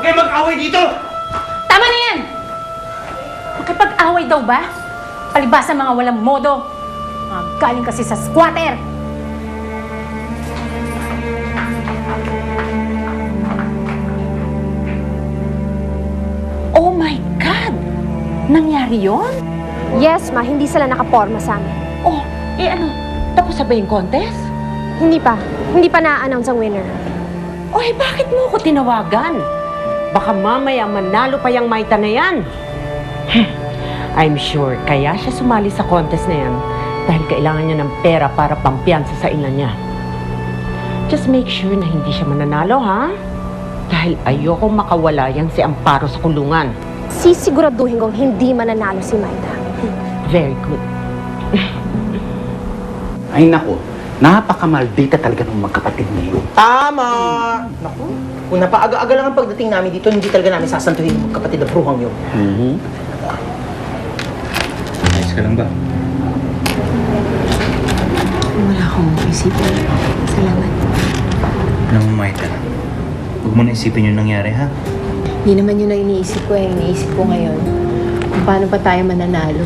kayo mag-away dito! Tama na yan! Makipag-away daw ba? Palibasa mga walang modo. Mga galing kasi sa squatter. Oh my God! Nangyari yon? Yes, ma. Hindi sila nakaporma sa amin. Oh, ano? Tapos na ba yung contest? Hindi pa. Hindi pa na-announce ang winner. Oh, bakit mo ako tinawagan? Baka mamaya manalo pa yung Maita na yan. I'm sure kaya siya sumali sa contest na yan dahil kailangan niya ng pera para pampiyansa sa ina niya. Just make sure na hindi siya mananalo, ha? Dahil ayoko makawala yang si Amparo sa kulungan. Sisiguraduhin kong hindi mananalo si Maida. Very good. Ay naku, napakamaldita talaga ng magkapatid niyo. Tama! Naku, kung napaaga-aga lang ang pagdating namin dito, hindi talaga namin sasantuhin yung kapatid na bruhang yun. Ayos ka lang ba? Wala akong isipin. Salamat. Alam mo, Maita, huwag mo na isipin yung nangyari, ha? Hindi naman yun ang iniisip ko eh. Iniisip ko ngayon kung paano pa tayo mananalo.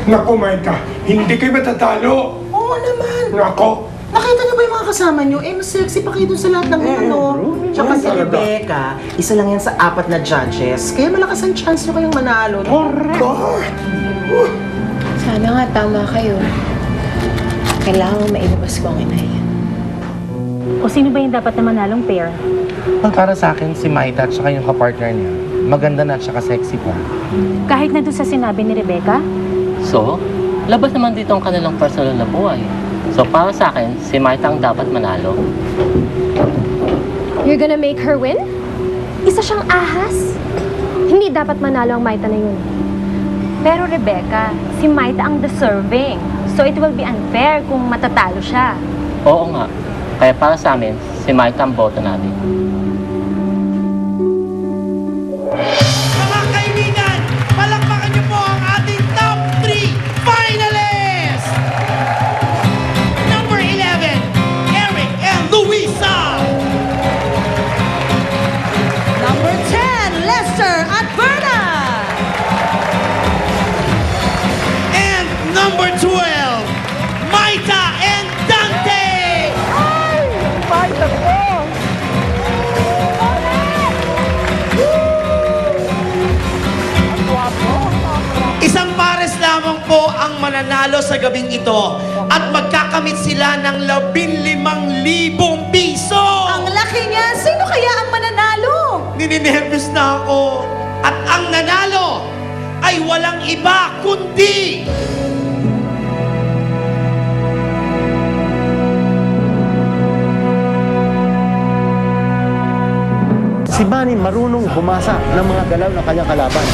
Naku, Maika, hindi kayo matatalo. Oo naman! Nako, Nakita niyo ba yung mga kasama niyo? Mas sexy pa kayo dun sa lahat ng ano. Tsaka si talaga. Rebecca, isa lang yan sa 4 na judges. Kaya malakas ang chance niyo kayong manalo. correct. Sana nga tama kayo. Kailangan mailabas ko ang inayan. O sino ba yung dapat na manalong pair? Para sa akin, si Maita at saka yung kapartner niya, maganda na at saka sexy pa. Kahit na doon sa sinabi ni Rebecca? So, labas naman dito ang kanilang personal na buhay. So, para sa akin, si Maita ang dapat manalo. You're gonna make her win? Isa siyang ahas. Hindi dapat manalo ang Maita na yun. Pero Rebecca, si Maita ang deserving. So it will be unfair kung matatalo siya. Oo nga. Kaya para sa amin, si Maita ang boto natin. Mga kaibigan, palakpakan niyo po ang ating top 3 finalists! Number 11, Eric and Luisa. Number 10, Lester at Berna. And number 12, Maita and Dante. Isang pares lamang po ang mananalo sa gabing ito at magkakamit sila ng 15,000 piso! Ang laki niya! Sino kaya ang mananalo? Nininervous na ako. At ang nanalo ay walang iba kundi... Si Manny marunong bumasa ng mga galaw ng kanyang kalaban.